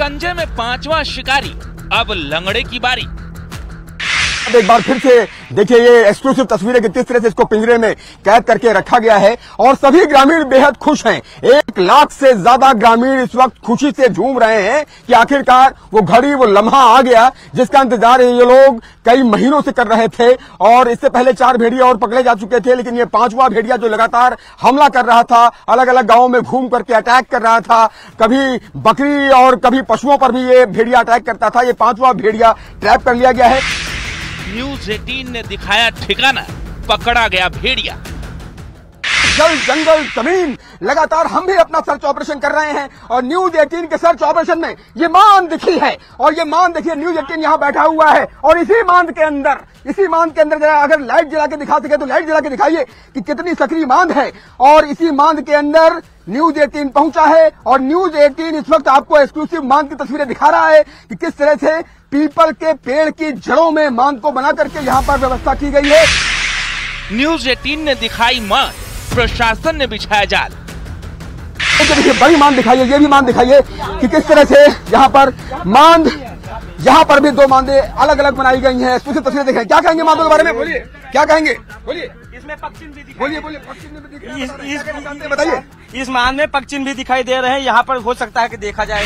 शिकंजे में 5वां शिकारी, अब लंगड़े की बारी। एक बार फिर से देखिए ये एक्सक्लूसिव तस्वीरें कि किस तरह से इसको पिंजरे में कैद करके रखा गया है और सभी ग्रामीण बेहद खुश हैं। 1 लाख से ज्यादा ग्रामीण इस वक्त खुशी से झूम रहे हैं कि आखिरकार वो घड़ी, वो लम्हा आ गया जिसका इंतजार ये लोग कई महीनों से कर रहे थे। और इससे पहले 4 भेड़िया और पकड़े जा चुके थे, लेकिन ये 5वां भेड़िया जो लगातार हमला कर रहा था, अलग अलग गांवों में घूम करके अटैक कर रहा था, कभी बकरी और कभी पशुओं पर भी ये भेड़िया अटैक करता था। ये 5वां भेड़िया ट्रैप कर लिया गया है। न्यूज़ 18 ने दिखाया ठिकाना, पकड़ा गया भेड़िया। जल जंगल जमीन लगातार हम भी अपना सर्च ऑपरेशन कर रहे हैं और न्यूज़ 18 के सर्च ऑपरेशन में ये मान दिखी है। और ये मान देखिए, न्यूज़ 18 यहाँ बैठा हुआ है और इसी मान के अंदर जरा अगर लाइट जला के दिखा सके तो लाइट जला के दिखाइए कि कितनी सक्रिय मान है। और इसी मान के अंदर न्यूज़ 18 पहुंचा है और न्यूज़ 18 इस वक्त आपको एक्सक्लूसिव मान की तस्वीरें दिखा रहा है कि किस तरह से पीपल के पेड़ की जड़ों में मान को बना करके यहाँ पर व्यवस्था की गई है। न्यूज़ 18 ने दिखाई मान, प्रशासन ने बिछाया जाल। देखिए बड़ी मान दिखाइए, ये भी मान दिखाइए कि किस तरह से यहाँ पर मान, यहाँ पर भी 2 मांदे अलग अलग बनाई गई हैं। एक्सक्लूसिव तस्वीरें देखें। क्या कहेंगे मांदों के बारे में? बोलिए, क्या कहेंगे? बोलिए। इसमें पक्षिन भी दिखाई, बोलिए पक्षिन भी दिखाई, बताइए। इस मान में पक्षिन भी दिखाई दे रहे हैं। यहाँ पर हो सकता है कि देखा जाए।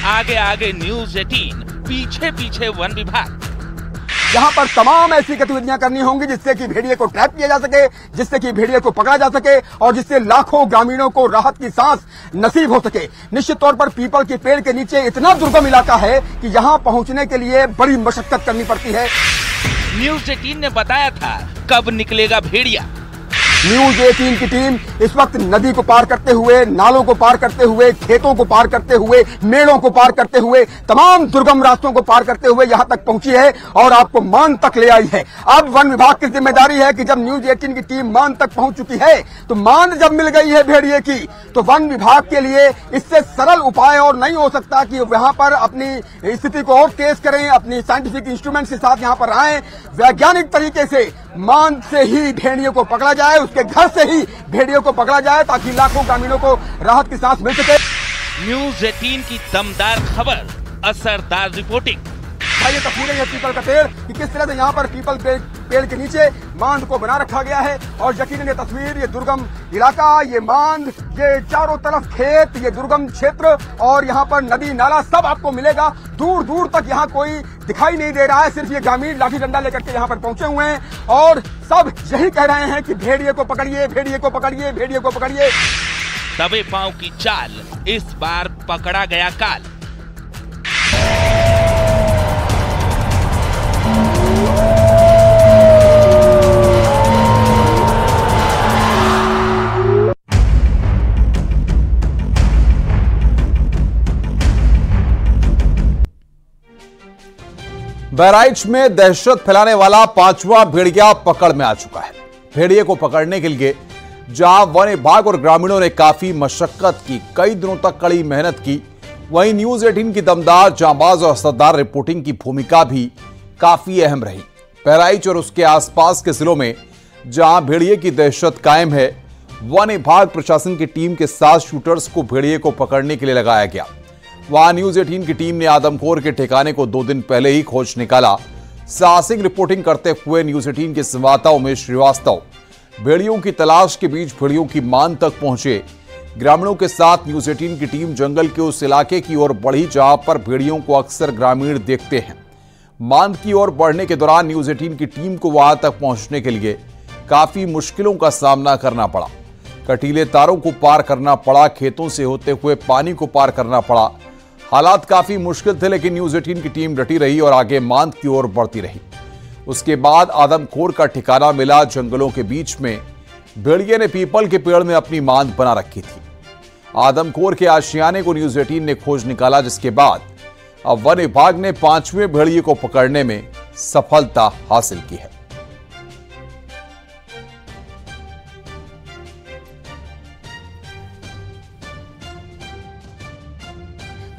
आगे आगे न्यूज़ 18, पीछे पीछे वन विभाग। यहाँ पर तमाम ऐसी गतिविधियां करनी होंगी जिससे कि भेड़िए को ट्रैप किया जा सके, जिससे कि भेड़िए को पकड़ा जा सके और जिससे लाखों ग्रामीणों को राहत की सांस नसीब हो सके। निश्चित तौर पर पीपल के पेड़ के नीचे इतना दुर्गम इलाका है कि यहाँ पहुंचने के लिए बड़ी मशक्कत करनी पड़ती है। न्यूज़ 18 ने बताया था कब निकलेगा भेड़िया। न्यूज़ 18 की टीम इस वक्त नदी को पार करते हुए, नालों को पार करते हुए, खेतों को पार करते हुए, मेड़ों को पार करते हुए, तमाम दुर्गम रास्तों को पार करते हुए यहाँ तक पहुंची है और आपको मान तक ले आई है। अब वन विभाग की जिम्मेदारी है कि जब न्यूज़ 18 की टीम मान तक पहुंच चुकी है, तो मान जब मिल गई है भेड़िए की, तो वन विभाग के लिए इससे सरल उपाय और नहीं हो सकता कि यहाँ पर अपनी स्थिति को और तेज करें, अपनी साइंटिफिक इंस्ट्रूमेंट के साथ यहाँ पर आए, वैज्ञानिक तरीके से मान से ही भेड़िए को पकड़ा जाए, उसके घर से ही भेड़ियों को पकड़ा जाए ताकि लाखों ग्रामीणों को राहत की सांस मिल सके। न्यूज़ 18 की दमदार खबर, असरदार रिपोर्टिंग। ये तस्वीरें ये पीपल का पेड़ कि किस तरह से यहाँ पर पीपल पेड़ के नीचे बांध को बना रखा गया है। और यकीनन ये तस्वीर, ये दुर्गम इलाका, ये बांध, ये चारों तरफ खेत, ये दुर्गम क्षेत्र और यहाँ पर नदी नाला सब आपको मिलेगा। दूर दूर तक यहाँ कोई दिखाई नहीं दे रहा है, सिर्फ ये ग्रामीण लाठी डंडा लेकर के यहाँ पर पहुंचे हुए हैं और सब यही कह रहे हैं कि भेड़िए को पकड़िए, भेड़िए को पकड़िए, भेड़िए को पकड़िए। दबे पांव की चाल, इस बार पकड़ा गया काल। बहराइच में दहशत फैलाने वाला 5वां भेड़िया पकड़ में आ चुका है। भेड़िए को पकड़ने के लिए जहां वन विभाग और ग्रामीणों ने काफी मशक्कत की, कई दिनों तक कड़ी मेहनत की, वहीं न्यूज़ 18 की दमदार, जांबाज और असरदार रिपोर्टिंग की भूमिका भी काफी अहम रही। बहराइच और उसके आसपास के जिलों में जहां भेड़िए की दहशत कायम है, वन विभाग प्रशासन की टीम के साथ शूटर्स को भेड़िए को पकड़ने के लिए लगाया गया। वहां न्यूज़ 18 की टीम ने आदमखोर के ठिकाने को 2 दिन पहले ही खोज निकाला। साहसिक रिपोर्टिंग करते हुए न्यूज़ 18 के संवाददाता उमेश श्रीवास्तव भेड़ियों की तलाश के बीच भेड़ियों की मान तक पहुंचे। ग्रामीणों के साथ न्यूज़ 18 की टीम जंगल के उस इलाके की ओर बढ़ी जहां पर भेड़ियों को अक्सर ग्रामीण देखते हैं। मान की ओर बढ़ने के दौरान न्यूज़ 18 की टीम को वहां तक पहुंचने के लिए काफी मुश्किलों का सामना करना पड़ा। कटीले तारों को पार करना पड़ा, खेतों से होते हुए पानी को पार करना पड़ा। हालात काफी मुश्किल थे, लेकिन न्यूज़ 18 की टीम डटी रही और आगे मांद की ओर बढ़ती रही। उसके बाद आदमखोर का ठिकाना मिला। जंगलों के बीच में भेड़िए ने पीपल के पेड़ में अपनी मांद बना रखी थी। आदमखोर के आशियाने को न्यूज़ 18 ने खोज निकाला, जिसके बाद अब वन विभाग ने 5वें भेड़िए को पकड़ने में सफलता हासिल की है।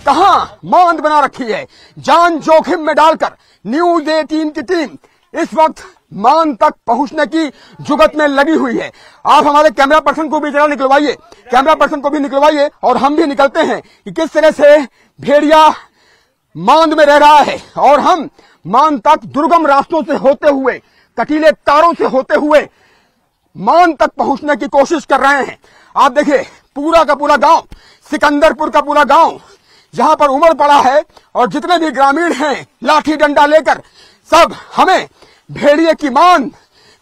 कहां मांद बना रखी है, जान जोखिम में डालकर न्यूज़ 18 की टीम इस वक्त मान तक पहुंचने की जुगत में लगी हुई है। आप हमारे कैमरा पर्सन को भी जरा निकलवाइए, कैमरा पर्सन को भी निकलवाइए और हम भी निकलते हैं कि किस तरह से भेड़िया मांद में रह रहा है और हम मान तक दुर्गम रास्तों से होते हुए, कटीले तारों से होते हुए मान तक पहुंचने की कोशिश कर रहे हैं। आप देखिए पूरा का पूरा गांव, सिकंदरपुर का पूरा गांव यहां पर उमड़ पड़ा है और जितने भी ग्रामीण हैं लाठी डंडा लेकर सब हमें भेड़िए की मान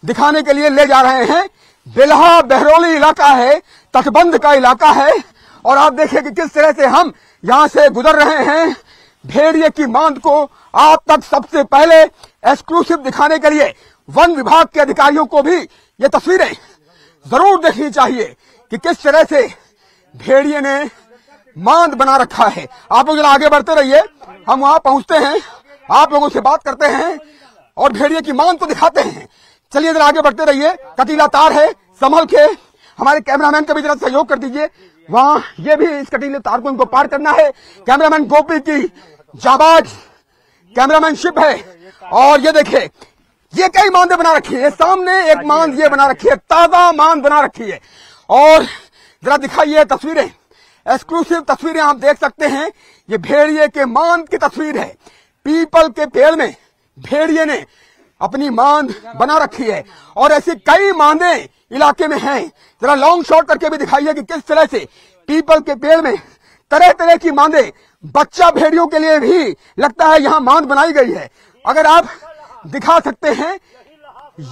दिखाने के लिए ले जा रहे हैं। बेल्हा बहरौली इलाका है, तटबंध का इलाका है और आप देखिए कि किस तरह से हम यहां से गुजर रहे हैं। भेड़िए की मान को आप तक सबसे पहले एक्सक्लूसिव दिखाने के लिए वन विभाग के अधिकारियों को भी ये तस्वीरें जरूर देखनी चाहिए कि किस तरह से भेड़िए ने मांद बना रखा है। आप लोग जरा आगे बढ़ते रहिए, हम वहां पहुंचते हैं, आप लोगों से बात करते हैं और भेड़िए की मांद को दिखाते हैं। चलिए जरा आगे बढ़ते रहिए, कटीला तार है, संभल के हमारे कैमरामैन का भी जरा सहयोग कर दीजिए। वहां ये भी इस कटीले तार को इनको पार करना है। कैमरामैन गोपी की जाबाज कैमरामैनशिप है और ये देखिए ये कई मांदे बना रखी है। सामने एक मांद ये बना रखी है, ताजा मांद बना रखी है और जरा दिखाइए तस्वीरें, एक्सक्लूसिव तस्वीरें आप देख सकते हैं। ये भेड़िए के मांद की तस्वीर है। पीपल के पेड़ में भेड़िए ने अपनी मांद बना रखी है और ऐसी कई मांदे इलाके में हैं। जरा लॉन्ग शॉट करके भी दिखाइए कि किस तरह से पीपल के पेड़ में तरह तरह की मांदे, बच्चा भेड़ियों के लिए भी लगता है यहां मांद बनाई गई है। अगर आप दिखा सकते हैं,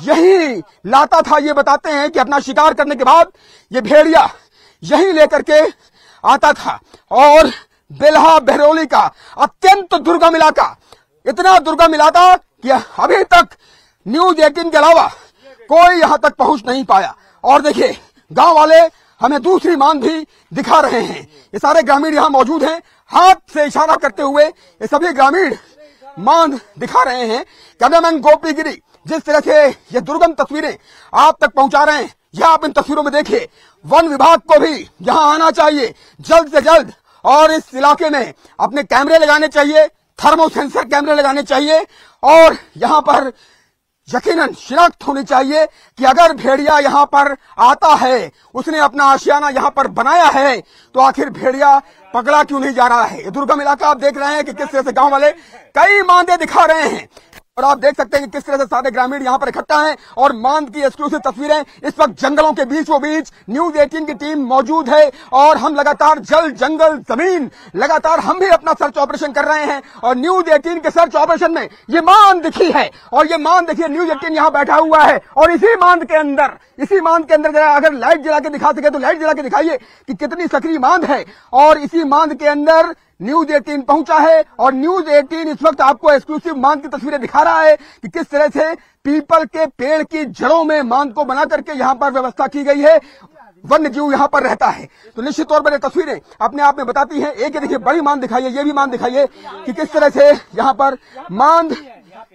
यही लाता था, ये बताते हैं कि अपना शिकार करने के बाद ये भेड़िया यही लेकर के आता था और बेल्हा बहरौली का अत्यंत दुर्गम इलाका, इतना दुर्गम इलाका कि अभी तक न्यूज 18 के अलावा कोई यहां तक पहुंच नहीं पाया। और देखिए गांव वाले हमें दूसरी मांद भी दिखा रहे हैं। ये सारे ग्रामीण यहां मौजूद हैं, हाथ से इशारा करते हुए ये सभी ग्रामीण मांद दिखा रहे हैं। कैमरामैन गोपी गिरी जिस तरह से ये दुर्गम तस्वीरें आप तक पहुंचा रहे हैं, यह आप इन तस्वीरों में देखिए। वन विभाग को भी यहां आना चाहिए जल्द से जल्द और इस इलाके में अपने कैमरे लगाने चाहिए, थर्मो सेंसर कैमरे लगाने चाहिए और यहां पर यकीनन शिनाख्त होनी चाहिए कि अगर भेड़िया यहां पर आता है, उसने अपना आशियाना यहां पर बनाया है, तो आखिर भेड़िया पकड़ा क्यों नहीं जा रहा है। ये दुर्गम इलाका आप देख रहे हैं कि किस तरह से गांव वाले कई मांदे दिखा रहे हैं और आप देख सकते हैं कि किस तरह से सारे ग्रामीण यहां पर इकट्ठा हैं और मांद की एक्सक्लूसिव तस्वीरें। इस वक्त जंगलों के बीचों बीच न्यूज 18 की टीम मौजूद है और हम लगातार जल, जंगल, जमीन लगातार हम भी अपना सर्च ऑपरेशन कर रहे हैं और न्यूज 18 के सर्च ऑपरेशन में ये मांद दिखी है और ये मांद देखिए न्यूज 18 यहां बैठा हुआ है और इसी मांद के अंदर अगर लाइट जला के दिखा सके तो लाइट जला के दिखाइए कि कितनी सक्रिय मांद है। और इसी मांद के अंदर न्यूज 18 पहुंचा है और न्यूज 18 इस वक्त आपको एक्सक्लूसिव मांद की तस्वीरें दिखा रहा है कि किस तरह से पीपल के पेड़ की जड़ों में मांद को बना करके यहां पर व्यवस्था की गई है। वन्य जीव यहां पर रहता है तो निश्चित तौर पर ये तस्वीरें अपने आप में बताती हैं। एक ये देखिए बड़ी मांद दिखाइए, ये भी मांद दिखाइए कि किस तरह से यहां पर मांद,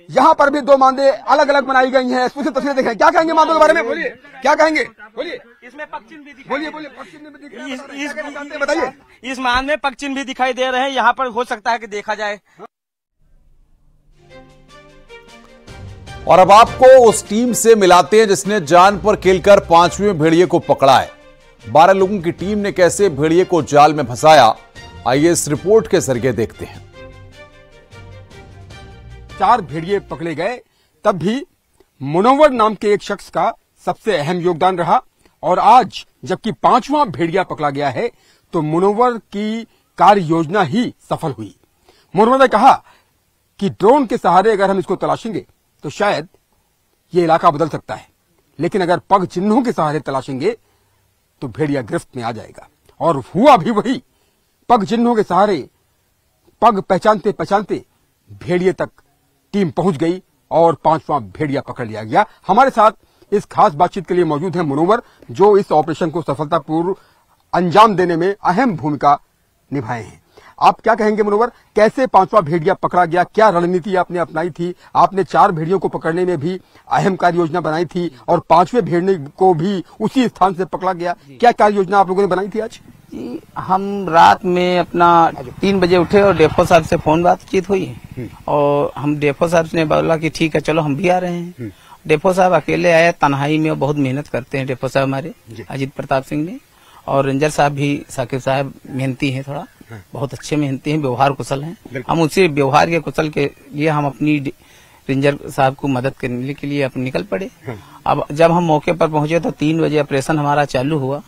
यहां पर भी दो मांदे अलग अलग बनाई गई हैं। एक्सक्लूसिव तस्वीरें देखें। क्या कहेंगे मांदों के बारे में, बोलिए क्या कहेंगे, बोलिए। इसमें पक्षिन भी बोलिए पश्चिम में दिख रहा है, बताइए। इस मांद में पक्षिन भी दिखाई दे रहे हैं, यहाँ पर हो सकता है कि देखा जाए। और अब आपको उस टीम से मिलाते हैं जिसने जान पर खेलकर 5वें भेड़िए को पकड़ा है। 12 लोगों की टीम ने कैसे भेड़िए को जाल में फंसाया, आइए इस रिपोर्ट के जरिए देखते हैं। 4 भेड़िए पकड़े गए, तब भी मुनव्वर नाम के एक शख्स का सबसे अहम योगदान रहा और आज जबकि 5वां भेड़िया पकड़ा गया है तो मुनव्वर की कार्य योजना ही सफल हुई। मुनव्वर ने कहा कि ड्रोन के सहारे अगर हम इसको तलाशेंगे तो शायद ये इलाका बदल सकता है, लेकिन अगर पग चिन्हों के सहारे तलाशेंगे तो भेड़िया गिरफ्त में आ जाएगा। और हुआ भी वही। पग चिन्हों के सहारे पग पहचानते पहचानते भेड़िए तक टीम पहुंच गई और 5वां भेड़िया पकड़ लिया गया। हमारे साथ इस खास बातचीत के लिए मौजूद हैं मुनव्वर, जो इस ऑपरेशन को सफलतापूर्व अंजाम देने में अहम भूमिका निभाए हैं। आप क्या कहेंगे मुनव्वर, कैसे 5वां भेड़िया पकड़ा गया, क्या रणनीति आपने अपनाई थी? आपने 4 भेड़ियों को पकड़ने में भी अहम कार्य योजना बनाई थी और 5वें भेड़िए को भी उसी स्थान से पकड़ा गया। क्या कार्य योजना आप लोगों ने बनाई थी आज? जी, हम रात में अपना 3 बजे उठे और डेफो साहब से फोन बातचीत हुई और हम डेफो साहब ने बोला कि ठीक है चलो हम भी आ रहे हैं। डेफो साहब अकेले आए तन्हाई में, बहुत मेहनत करते हैं डेफो साहब हमारे अजीत प्रताप सिंह ने। और रेंजर साहब भी साकिब साहब मेहनती हैं, थोड़ा बहुत अच्छे मेहनती हैं, व्यवहार कुशल हैं। हम उसी व्यवहार के कुशल के लिए हम अपनी रेंजर साहब को मदद करने के लिए अपन निकल पड़े। अब जब हम मौके पर पहुंचे तो 3 बजे ऑपरेशन हमारा चालू हुआ,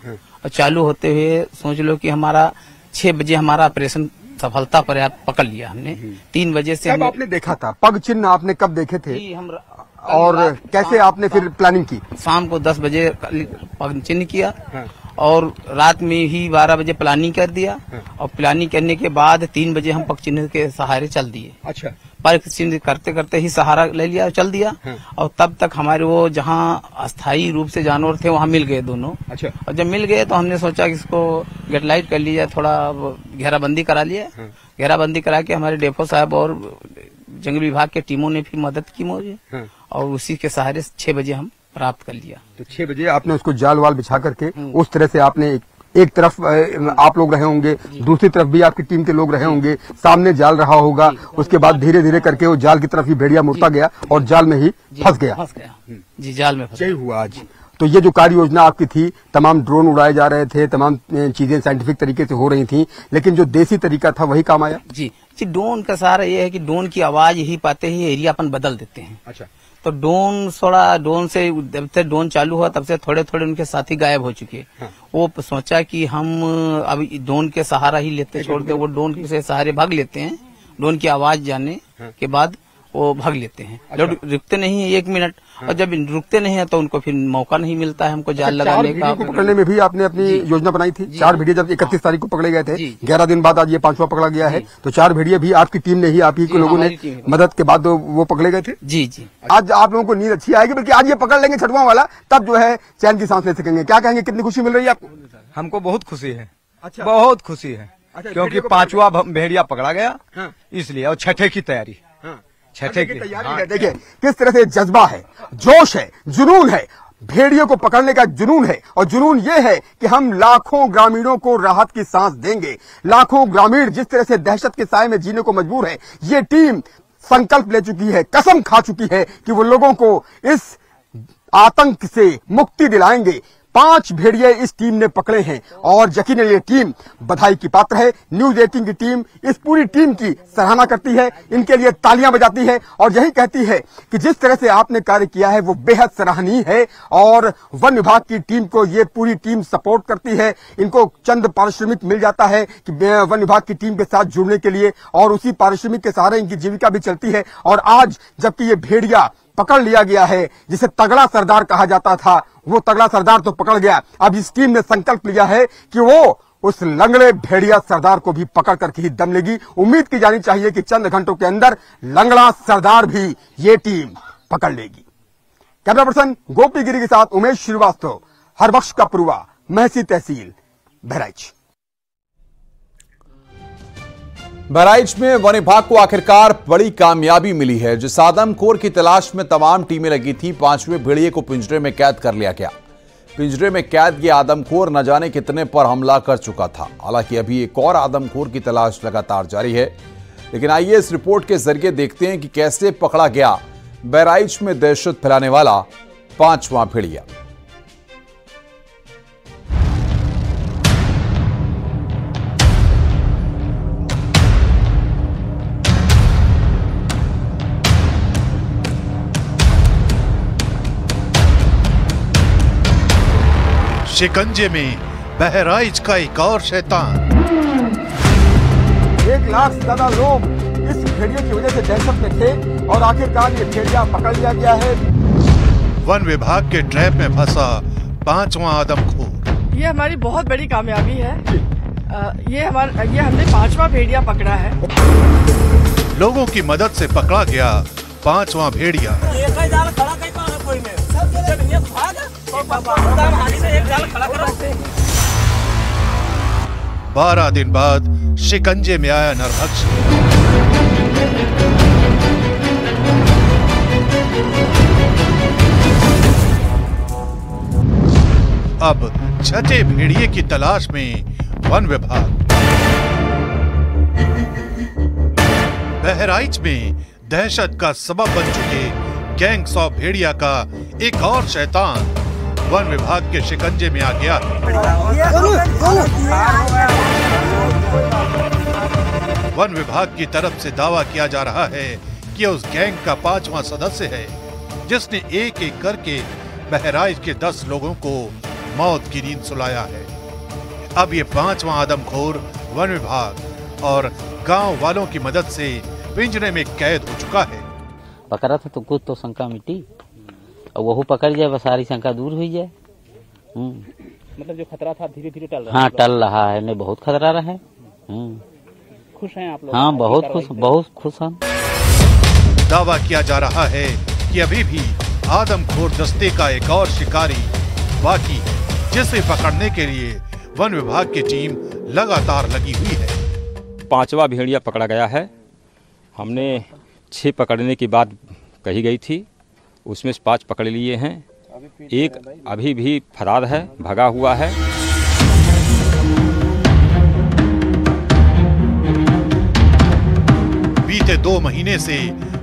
और चालू होते हुए समझ लो कि हमारा 6 बजे हमारा ऑपरेशन सफलता पर्याप्त पकड़ लिया हमने। 3 बजे से कब आपने देखा था पग चिन्ह, आपने कब देखे थे हम और कैसे आपने फिर प्लानिंग की? शाम को 10 बजे पग चिन्ह किया और रात में ही 12 बजे प्लानिंग कर दिया, और प्लानिंग करने के बाद 3 बजे हम पग चिन्ह के सहारे चल दिए। अच्छा, पग चिन्ह करते करते ही सहारा ले लिया और चल दिया, और तब तक हमारे वो जहाँ अस्थायी रूप से जानवर थे वहाँ मिल गए दोनों। अच्छा, और जब मिल गए तो हमने सोचा कि इसको गेट लाइट कर लिया, थोड़ा घेराबंदी करा लिया। घेराबंदी करा के हमारे डेफो साहब और जंगल विभाग के टीमों ने भी मदद की मुझे, और उसी के सहारे 6 बजे हम प्राप्त कर लिया। तो 6 बजे आपने उसको जाल वाल बिछा करके उस तरह से आपने एक तरफ आप लोग रहे होंगे, दूसरी तरफ भी आपकी टीम के लोग रहे होंगे, सामने जाल रहा होगा, उसके बाद धीरे धीरे करके वो जाल की तरफ ही भेड़िया मुड़ता गया और जाल में ही फंस गया जी, जाल में फंस यही हुआ आज। तो ये जो कार्य योजना आपकी थी, तमाम ड्रोन उड़ाए जा रहे थे, तमाम चीजें साइंटिफिक तरीके से हो रही थी, लेकिन जो देसी तरीका था वही काम आया। जी जी, ड्रोन का सहारा ये है कि ड्रोन की आवाज ही पाते ही एरिया अपन बदल देते हैं। अच्छा, तो ड्रोन से जब से ड्रोन चालू हुआ तब से थोड़े थोड़े उनके साथी गायब हो चुके। वो सोचा कि हम अब ड्रोन के सहारा ही लेते, छोड़ के वो ड्रोन से सहारे भाग लेते हैं। ड्रोन की आवाज जाने के बाद वो भाग लेते हैं। जब रुकते नहीं है 1 मिनट, और जब रुकते नहीं है तो उनको फिर मौका नहीं मिलता है हमको जाल लगाने का। को पकड़ने में भी आपने अपनी योजना बनाई थी। 4 भेड़िए जब 31 तारीख को पकड़े गए थे, 11 दिन बाद आज ये 5वां पकड़ा गया है, तो 4 भेड़िए भी आपकी टीम ने ही, आप ही के लोगों ने मदद के बाद वो पकड़े गए थे। जी जी, आज आप लोगों को नींद अच्छी आएगी, बल्कि आज ये पकड़ लेंगे 6वां वाला, तब जो है चैन की सांस ले सकेंगे। क्या कहेंगे, कितनी खुशी मिल रही है आपको? हमको बहुत खुशी है। अच्छा, बहुत खुशी है, क्योंकि 5वां भेड़िया पकड़ा गया, इसलिए। और 6ठे की तैयारी, 6ठे की तैयारी है। देखिए किस तरह से जज्बा है, जोश है, जुनून है, भेड़ियों को पकड़ने का जुनून है। और जुनून ये है कि हम लाखों ग्रामीणों को राहत की सांस देंगे। लाखों ग्रामीण जिस तरह से दहशत के साए में जीने को मजबूर है, ये टीम संकल्प ले चुकी है, कसम खा चुकी है कि वो लोगों को इस आतंक से मुक्ति दिलाएंगे। 5 भेड़िए इस टीम ने पकड़े हैं, और यकीनन ये टीम बधाई की पात्र है। न्यूज 18 की टीम इस पूरी टीम की सराहना करती है, इनके लिए तालियां बजाती है, और यही कहती है कि जिस तरह से आपने कार्य किया है वो बेहद सराहनीय है। और वन विभाग की टीम को ये पूरी टीम सपोर्ट करती है। इनको चंद पारिश्रमिक मिल जाता है कि वन विभाग की टीम के साथ जुड़ने के लिए, और उसी पारिश्रमिक के सहारे इनकी जीविका भी चलती है। और आज जबकि ये भेड़िया पकड़ लिया गया है, जिसे तगड़ा सरदार कहा जाता था, वो तगड़ा सरदार तो पकड़ गया। अब इस टीम ने संकल्प लिया है कि वो उस लंगड़े भेड़िया सरदार को भी पकड़ करके ही दम लेगी। उम्मीद की जानी चाहिए कि चंद घंटों के अंदर लंगड़ा सरदार भी ये टीम पकड़ लेगी। कैमरा पर्सन गोपी गिरी के साथ उमेश श्रीवास्तव, हर बख्श का पुरवा, महसी तहसील, बहराइच। बहराइच में वन विभाग को आखिरकार बड़ी कामयाबी मिली है। जिस आदमखोर की तलाश में तमाम टीमें लगी थी, 5वें भेड़िए को पिंजरे में कैद कर लिया गया। पिंजरे में कैद ये आदमखोर न जाने कितने पर हमला कर चुका था। हालांकि अभी एक और आदमखोर की तलाश लगातार जारी है, लेकिन आइए इस रिपोर्ट के जरिए देखते हैं कि कैसे पकड़ा गया बहराइच में दहशत फैलाने वाला 5वां भेड़िया। शिकंजे में बहराइच का एक और शैतान। 1 लाख से ज्यादा लोग इस भेड़िए की वजह से दहशत में थे, और आखिरकार ये भेड़िया पकड़ लिया गया है। वन विभाग के ट्रैप में फंसा 5वां आदमखोर। ये हमारी बहुत बड़ी कामयाबी है। ये हमने 5वां भेड़िया पकड़ा है। लोगों की मदद से पकड़ा गया 5वां भेड़िया। 12 दिन बाद शिकंजे में आया नरभक्ष। अब 6ठे भेड़िए की तलाश में वन विभाग। बहराइच में दहशत का सबब बन चुके गैंग्स ऑफ भेड़िया का एक और शैतान वन विभाग के शिकंजे में आ गया है। वन विभाग की तरफ से दावा किया जा रहा है कि उस गैंग का 5वां सदस्य है जिसने एक एक करके बहराइच के 10 लोगों को मौत की नींद सुलाया है। अब ये 5वां आदमखोर वन विभाग और गांव वालों की मदद से पिंजरे में कैद हो चुका है। पकड़ा था तो कुछ तो शंका मिटी और वह पकड़ जाए बस सारी शंका दूर हो जाए। मतलब जो खतरा था धीरे धीरे टल रहा है। हाँ टल रहा है, नहीं बहुत खतरा रहा है। खुश हैं आप लोग? हाँ बहुत खुश हैं। दावा किया जा रहा है कि अभी भी आदमखोर दस्ते का एक और शिकारी बाकी है जिसे पकड़ने के लिए वन विभाग की टीम लगातार लगी हुई है। 5वां भेड़िया पकड़ा गया है। हमने 6 पकड़ने की बात कही गई थी, उसमें से 5 पकड़ लिए हैं। एक अभी भी फरार है, भगा हुआ है। बीते 2 महीने से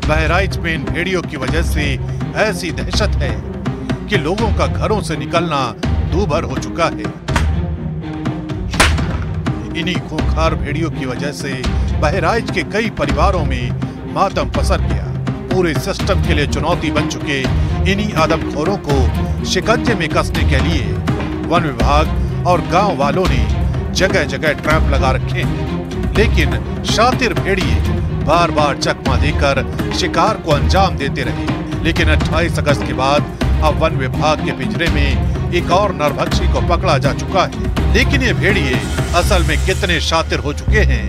बहराइच में इन भेड़ियों की वजह से ऐसी दहशत है कि लोगों का घरों से निकलना दूभर हो चुका है। इन्हीं खूंखार भेड़ियों की वजह से बहराइच के कई परिवारों में मातम पसर गया। पूरे सिस्टम के लिए चुनौती बन चुके इन्हीं आदमखोरों को शिकंजे में कसने के लिए वन विभाग और गांव वालों ने जगह जगह ट्रैप लगा रखे हैं, लेकिन शातिर भेड़िए बार बार चकमा देकर शिकार को अंजाम देते रहे। लेकिन 28 अगस्त के बाद अब वन विभाग के पिंजरे में एक और नरभक्षी को पकड़ा जा चुका है। लेकिन ये भेड़िए असल में कितने शातिर हो चुके हैं,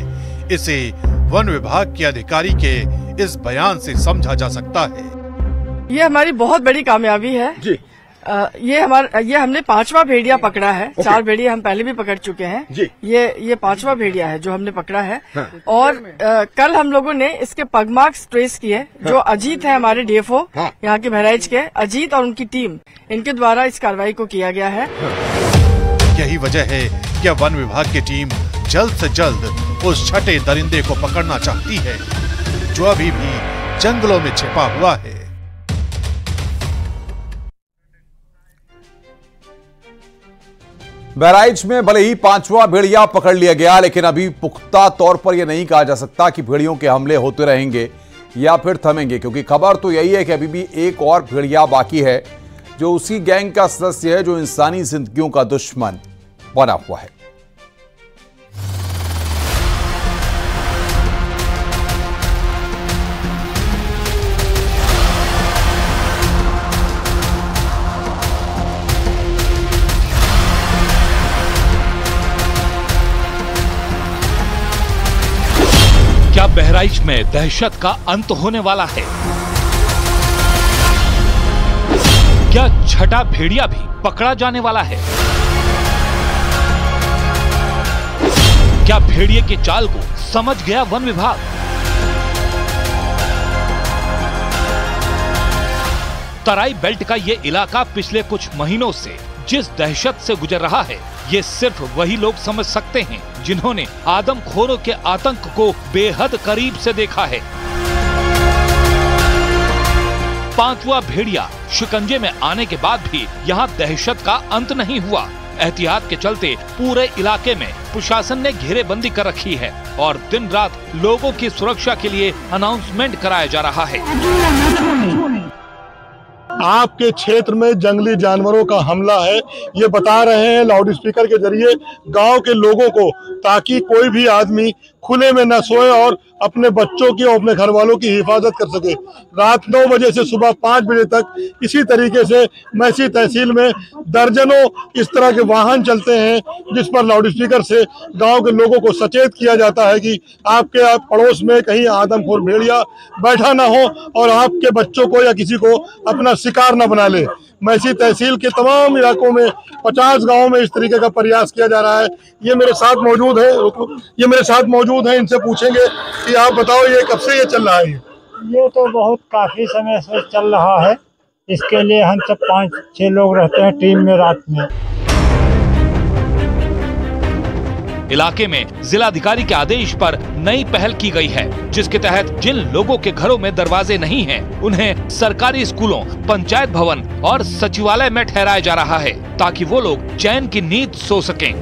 इसे वन विभाग के अधिकारी के इस बयान से समझा जा सकता है। ये हमारी बहुत बड़ी कामयाबी है जी। ये हमने 5वां भेड़िया पकड़ा है। 4 भेड़िया हम पहले भी पकड़ चुके हैं जी। ये 5वां भेड़िया है जो हमने पकड़ा है। हाँ। और कल हम लोगों ने इसके पगमार्क्स ट्रेस किए। हाँ। जो अजीत है हमारे डीएफओ हाँ। यहाँ के बहराइच के अजीत और उनकी टीम, इनके द्वारा इस कार्रवाई को किया गया है। हाँ। यही वजह है कि वन विभाग की टीम जल्द से जल्द उस छठे दरिंदे को पकड़ना चाहती है जो अभी भी जंगलों में छिपा हुआ है। बहराइच में भले ही 5वां भेड़िया पकड़ लिया गया, लेकिन अभी पुख्ता तौर पर यह नहीं कहा जा सकता कि भेड़ियों के हमले होते रहेंगे या फिर थमेंगे, क्योंकि खबर तो यही है कि अभी भी एक और भेड़िया बाकी है जो उसी गैंग का सदस्य है जो इंसानी जिंदगियों का दुश्मन बना हुआ है। क्या बहराइच में दहशत का अंत होने वाला है? क्या छठा भेड़िया भी पकड़ा जाने वाला है? क्या भेड़िए के चाल को समझ गया वन विभाग? तराई बेल्ट का ये इलाका पिछले कुछ महीनों से जिस दहशत से गुजर रहा है, ये सिर्फ वही लोग समझ सकते हैं जिन्होंने आदमखोरों के आतंक को बेहद करीब से देखा है। 5वां भेड़िया शिकंजे में आने के बाद भी यहाँ दहशत का अंत नहीं हुआ। एहतियात के चलते पूरे इलाके में प्रशासन ने घेरेबंदी कर रखी है और दिन रात लोगों की सुरक्षा के लिए अनाउंसमेंट कराया जा रहा है। आपके क्षेत्र में जंगली जानवरों का हमला है, ये बता रहे हैं लाउड स्पीकर के जरिए गांव के लोगों को, ताकि कोई भी आदमी खुले में न सोए और अपने बच्चों की और अपने घर वालों की हिफाजत कर सके। रात 9 बजे से सुबह 5 बजे तक इसी तरीके से मैसी तहसील में दर्जनों इस तरह के वाहन चलते हैं, जिस पर लाउड स्पीकर से गांव के लोगों को सचेत किया जाता है कि आपके पड़ोस में कहीं आदमखोर भेड़िया बैठा ना हो और आपके बच्चों को या किसी को अपना शिकार न बना ले। मैसी तहसील के तमाम इलाकों में 50 गांवों में इस तरीके का प्रयास किया जा रहा है। ये मेरे साथ मौजूद है, इनसे पूछेंगे कि आप बताओ ये कब से ये चल रहा है? ये तो बहुत काफी समय से चल रहा है। इसके लिए हम सब 5-6 लोग रहते हैं टीम में रात में। इलाके में जिलाधिकारी के आदेश पर नई पहल की गई है, जिसके तहत जिन लोगों के घरों में दरवाजे नहीं हैं, उन्हें सरकारी स्कूलों, पंचायत भवन और सचिवालय में ठहराया जा रहा है, ताकि वो लोग चैन की नींद सो सकें।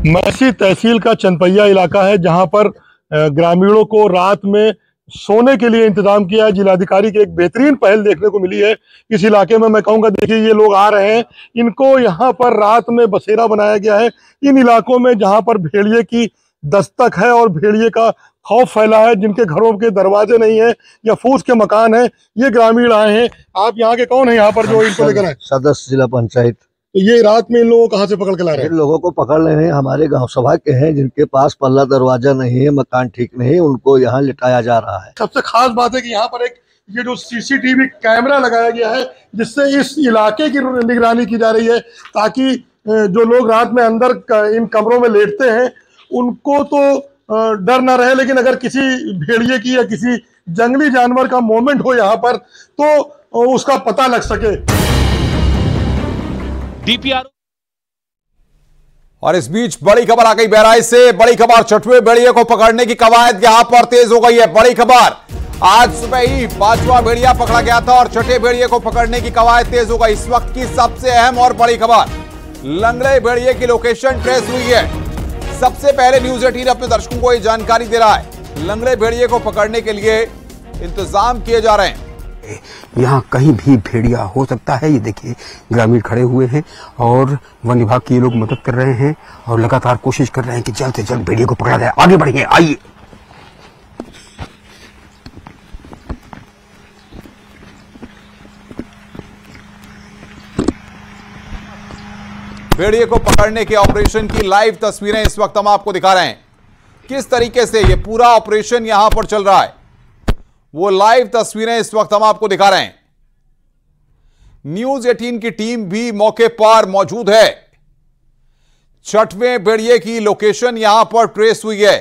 मैसी तहसील का चनपैया इलाका है, जहां पर ग्रामीणों को रात में सोने के लिए इंतजाम किया है। जिलाधिकारी की एक बेहतरीन पहल देखने को मिली है इस इलाके में। मैं कहूंगा, देखिए ये लोग आ रहे हैं, इनको यहाँ पर रात में बसेरा बनाया गया है। इन इलाकों में जहां पर भेड़िए की दस्तक है और भेड़िए का खौफ फैला है, जिनके घरों के दरवाजे नहीं है या फूस के मकान है, ये ग्रामीण आए हैं। आप यहाँ के कौन है यहाँ पर जो इनको लेकर आए? सदस्य जिला पंचायत। तो ये रात में इन लोगों को कहाँ से पकड़ के ला रहे हैं? इन लोगों को पकड़ रहे हैं, हमारे गांव सभा के हैं, जिनके पास पल्ला दरवाजा नहीं है, मकान ठीक नहीं, उनको यहाँ लिटाया जा रहा है। सबसे खास बात है कि यहाँ पर एक ये जो सीसीटीवी कैमरा लगाया गया है, जिससे इस इलाके की निगरानी की जा रही है, ताकि जो लोग रात में अंदर इन कमरों में लेटते हैं उनको तो डर ना रहे, लेकिन अगर किसी भेड़िए की या किसी जंगली जानवर का मूवमेंट हो यहाँ पर तो उसका पता लग सके। डीपीआर। और इस बीच बड़ी खबर आ गई बहराइच से। बड़ी खबर, छठवें भेड़िए को पकड़ने की कवायद यहां पर तेज हो गई है। बड़ी खबर, आज सुबह ही 5वां भेड़िया पकड़ा गया था और छठे भेड़िए को पकड़ने की कवायद तेज हो गई। इस वक्त की सबसे अहम और बड़ी खबर, लंगड़े भेड़िए की लोकेशन ट्रेस हुई है। सबसे पहले न्यूज 18 अपने दर्शकों को ये जानकारी दे रहा है। लंगड़े भेड़िए को पकड़ने के लिए इंतजाम किए जा रहे हैं। यहाँ कहीं भी भेड़िया हो सकता है। ये देखिए, ग्रामीण खड़े हुए हैं और वन विभाग के लोग मदद कर रहे हैं और लगातार कोशिश कर रहे हैं कि जल्द से जल्द भेड़िए को पकड़ा जाए। आगे बढ़िए, आइए। भेड़िए को पकड़ने के ऑपरेशन की लाइव तस्वीरें इस वक्त हम आपको दिखा रहे हैं। किस तरीके से ये पूरा ऑपरेशन यहां पर चल रहा है, वो लाइव तस्वीरें इस वक्त हम आपको दिखा रहे हैं। न्यूज 18 की टीम भी मौके पर मौजूद है। छठवें भेड़िए की लोकेशन यहां पर ट्रेस हुई है।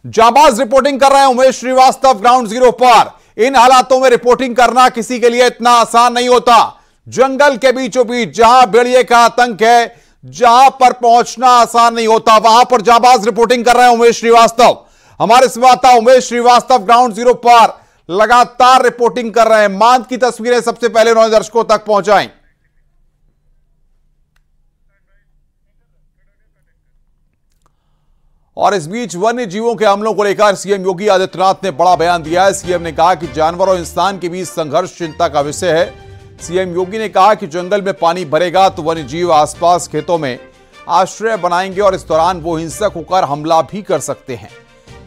जाबाज रिपोर्टिंग कर रहे हैं उमेश श्रीवास्तव ग्राउंड जीरो पर। इन हालातों में रिपोर्टिंग करना किसी के लिए इतना आसान नहीं होता। जंगल के बीचों बीच जहां भेड़िए का आतंक है, जहां पर पहुंचना आसान नहीं होता, वहां पर जाबाज रिपोर्टिंग कर रहे हैं उमेश श्रीवास्तव। हमारे संवाददाता उमेश श्रीवास्तव ग्राउंड जीरो पर लगातार रिपोर्टिंग कर रहे हैं। मांद की तस्वीरें सबसे पहले उन्होंने दर्शकों तक पहुंचाई। और इस बीच वन्य जीवों के हमलों को लेकर सीएम योगी आदित्यनाथ ने बड़ा बयान दिया है। सीएम ने कहा कि जानवर और इंसान के बीच संघर्ष चिंता का विषय है। सीएम योगी ने कहा कि जंगल में पानी भरेगा तो वन्य जीव आसपास खेतों में आश्रय बनाएंगे और इस दौरान वो हिंसक होकर हमला भी कर सकते हैं।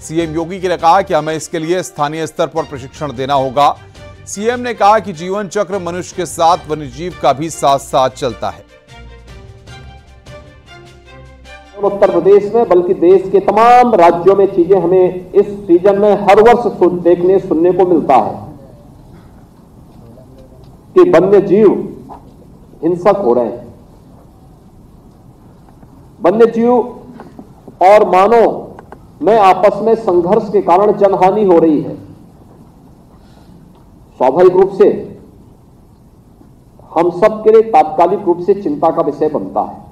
सीएम योगी ने कहा कि हमें इसके लिए स्थानीय स्तर पर प्रशिक्षण देना होगा। सीएम ने कहा कि जीवन चक्र मनुष्य के साथ वन्यजीव का भी साथ साथ चलता है। उत्तर प्रदेश में बल्कि देश के तमाम राज्यों में चीजें हमें इस सीजन में हर वर्ष देखने सुनने को मिलता है कि वन्य जीव हिंसक हो रहे हैं। वन्य जीव और मानव में आपस में संघर्ष के कारण जनहानि हो रही है। स्वाभाविक रूप से हम सब के लिए तात्कालिक रूप से चिंता का विषय बनता है।